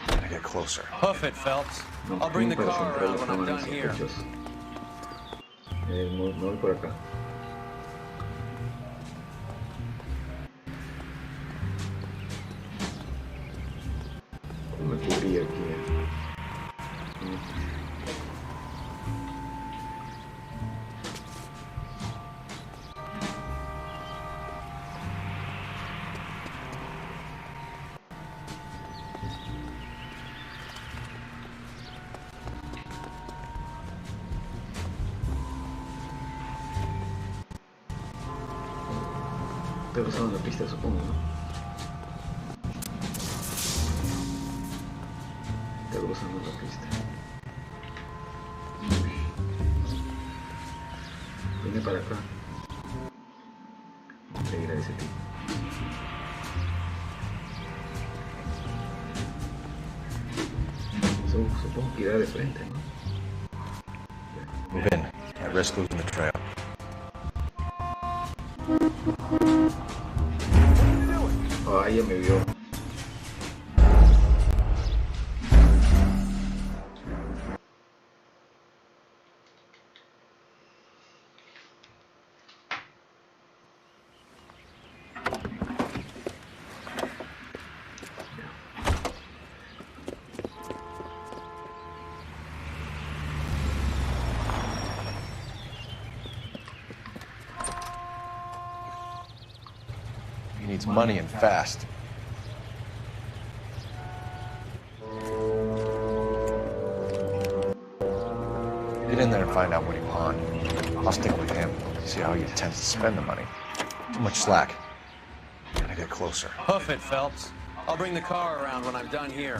Gotta get closer. Hoof it, Phelps. I'll bring the car around when I'm done here. Me voy por acá. ¿Cómo me cubrí aquí? Estoy cruzando la pista, supongo, ¿no? Estoy cruzando la pista. Viene para acá. Voy a ir a ese tipo. Supongo que irá de frente, ¿no? Move in. Can't risk losing the trail. Oh, ella me vio. He needs money and fast. Get in there and find out what he wants. I'll stick with him. See how he intends to spend the money. Too much slack. Gotta get closer. Hoof it, Phelps. I'll bring the car around when I'm done here.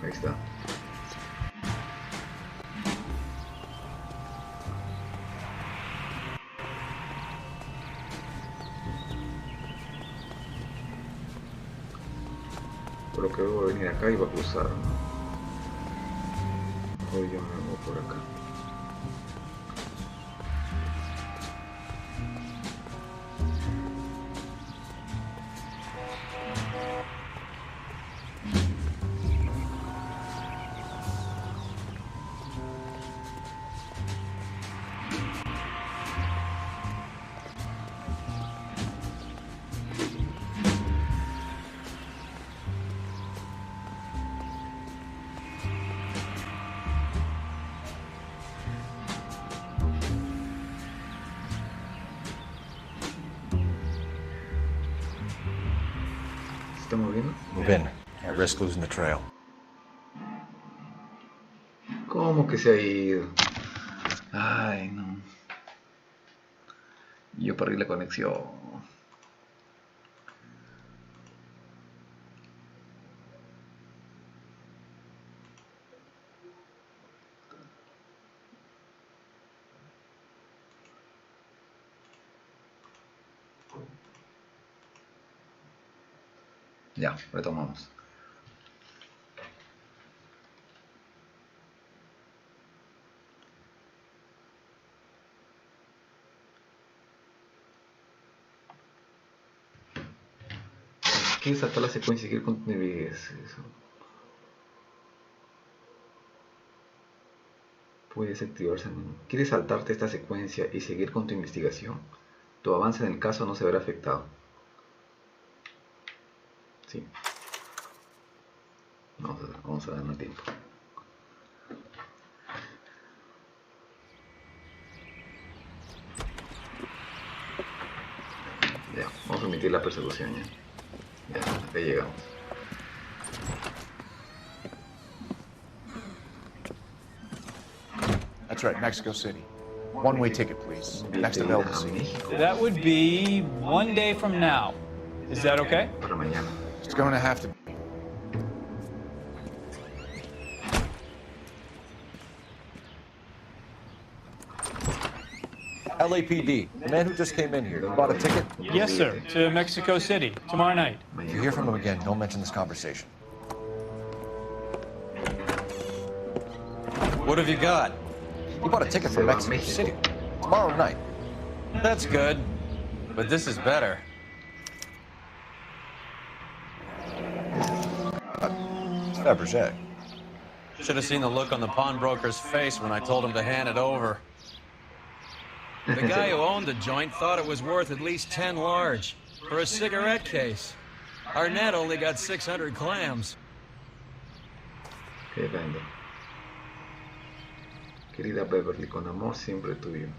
Ahí está. Por lo que voy a venir acá y va a cruzar, ¿no? O yo me hago por acá. ¿Se está moviendo? Move in. Can't risk losing the trail. ¿Cómo que se ha ido? Ay, no. Yo perdí la conexión. Ya, retomamos. ¿Quieres saltar la secuencia y seguir con tu navegación? Eso. Puedes activarse. ¿Quieres saltarte esta secuencia y seguir con tu investigación? Tu avance en el caso no se verá afectado. Sí. Vamos a darnos tiempo. Ya, vamos a permitir la persecución ya. Ya, hasta llegamos. That's right, Mexico City. One-way ticket, please. Next available seat. That would be 1 day from now. Is that okay? Para mañana. It's going to have to be. LAPD, the man who just came in here, bought a ticket? Yes, sir. To Mexico City, tomorrow night. If you hear from him again, don't mention this conversation. What have you got? He bought a ticket for Mexico City. Tomorrow night. That's good. But this is better. It's Fabergé. Should have seen the look on the pawnbroker's face when I told him to hand it over. The guy who owned the joint thought it was worth at least 10 large for a cigarette case. Arnett only got 600 clams. Qué grande. Querida Beverly, con amor siempre tuyo.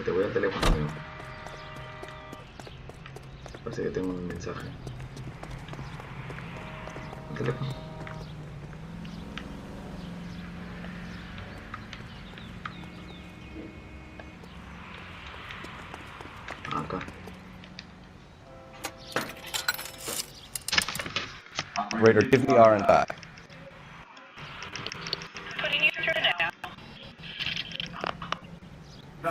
Te voy al teléfono, amigo. Parece que tengo un mensaje. ¿El teléfono? Acá. Operator, give me R&I. Putting you through now.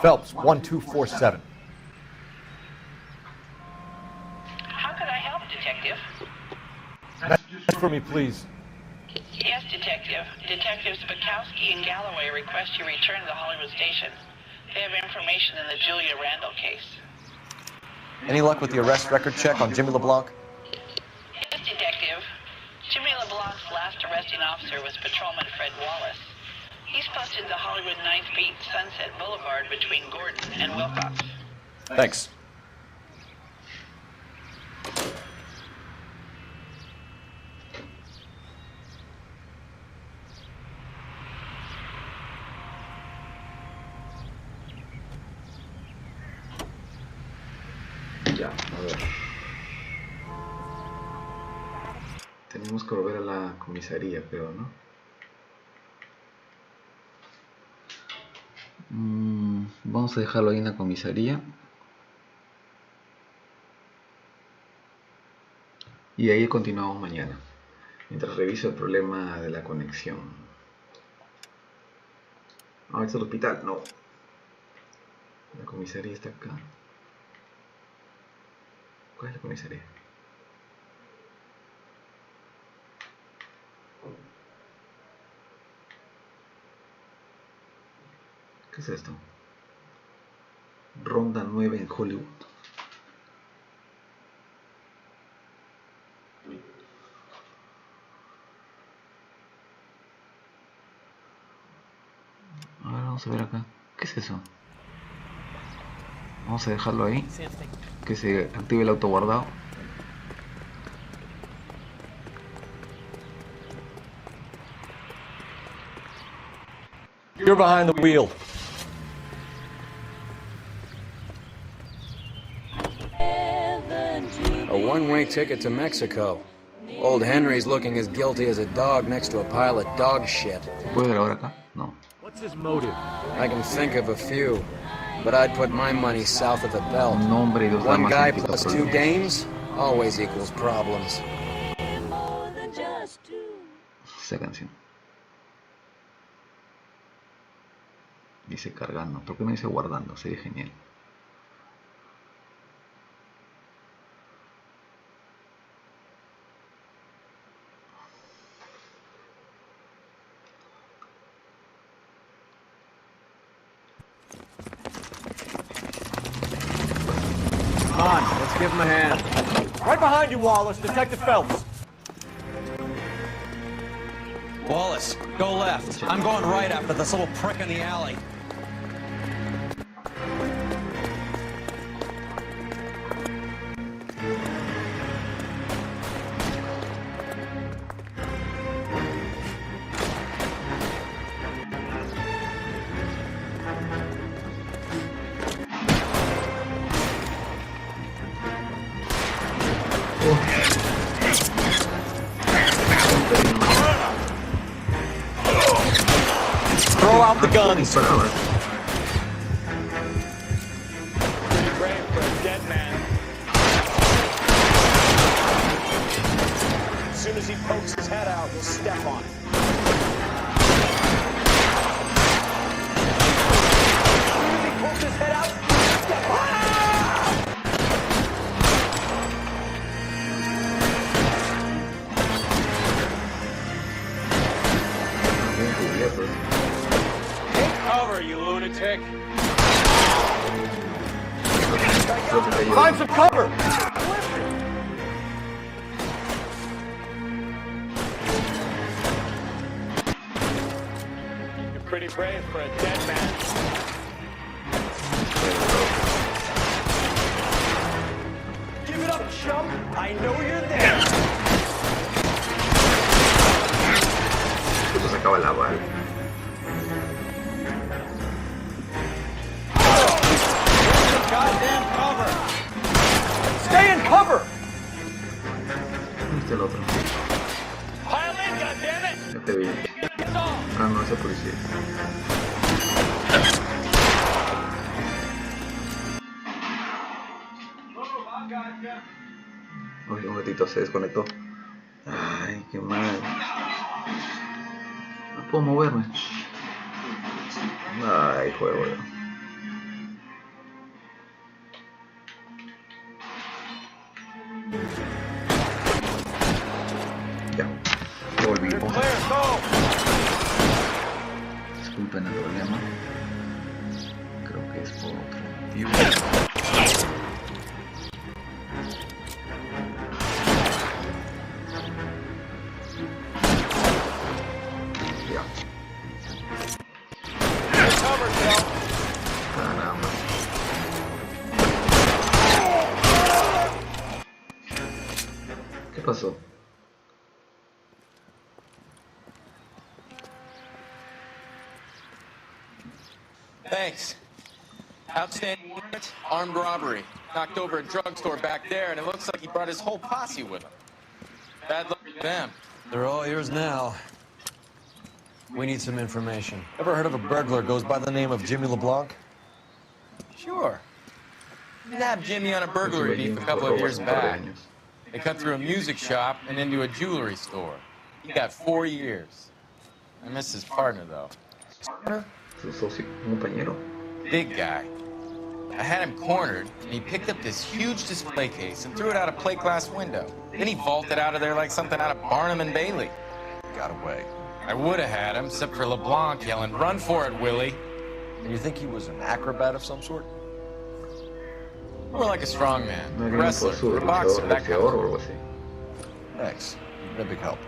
Phelps, 1247. How could I help, Detective? Message for me, please. Yes, Detective. Detectives Bukowski and Galloway request you return to the Hollywood station. They have information in the Julia Randall case. Any luck with the arrest record check on Jimmy LeBlanc? Yes, Detective. Jimmy LeBlanc's last arresting officer was Patrolman Fred Wallace. He's posted the Hollywood 9th Beat Sunset Boulevard between Gordon and Wilcox. Thanks. Ya, a ver. Tenemos que volver a la comisaría, pero no. Vamos a dejarlo ahí en la comisaría. Y ahí continuamos mañana. Mientras reviso el problema de la conexión. Ah, es el hospital, no. La comisaría está acá. ¿Cuál es la comisaría? ¿Qué es esto? Ronda 9 en Hollywood. A ver, vamos a ver acá. ¿Qué es eso? Vamos a dejarlo ahí. Que se active el autoguardado. You're behind the wheel. A one-way ticket to Mexico. Old Henry's looking as guilty as a dog next to a pile of dog shit. ¿Puedo grabar acá? No. What's his motive? I can think of a few, but I'd put my money south of the belt. Un hombre y dos One damas guy implica plus two problemas. dames always equals problems. Esa canción. Dice cargando. ¿Por qué me dice guardando? Sería genial. Come on, let's give him a hand. Right behind you, Wallace. Detective Phelps. Wallace, go left. I'm going right after this little prick in the alley. Throw out the guns. Pretty brave for a dead man. As soon as he pokes his head out, we'll step on it. As soon as he pokes his head out, step on it. Take cover, you lunatic. Find some cover! You're pretty brave for a dead man. Give it up, chump. I know you're there. Esto se acaba el agua. Goddamn cover. Stay in cover! ¿Dónde está el otro? Pile in, goddammit. Ya te vi. Ah, no, ese policía. Uy, un ratito se desconectó. Ay, qué mal. No puedo moverme. Ay, juego. Ya, volvimos. Disculpen el problema. Creo que es por otro motivo. Ya. Caramba. ¿Qué pasó? Thanks. Outstanding warrant, armed robbery. Knocked over a drugstore back there, and it looks like he brought his whole posse with him. Bad luck for them. They're all yours now. We need some information. Ever heard of a burglar goes by the name of Jimmy LeBlanc? Sure. We nabbed Jimmy on a burglary beef a couple of years back. They cut through a music shop and into a jewelry store. He got 4 years. I miss his partner, though. Su socio, compañero. Big guy. I had him cornered, and he picked up this huge display case and threw it out a plate glass window. Then he vaulted out of there like something out of Barnum and Bailey. Got away. I would have had him, except for LeBlanc yelling, "Run for it, Willie!" And you think he was an acrobat of some sort? More like a strongman, No a viene por wrestler, su a boxer, that kind boxeador of o algo así. Thanks. You've been a big help.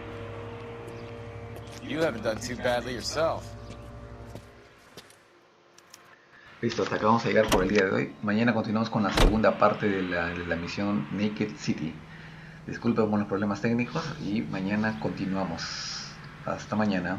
You haven't done too badly yourself. Listo, hasta acá vamos a llegar por el día de hoy. Mañana continuamos con la segunda parte de la misión Naked City. Disculpen por los problemas técnicos y mañana continuamos. Hasta mañana.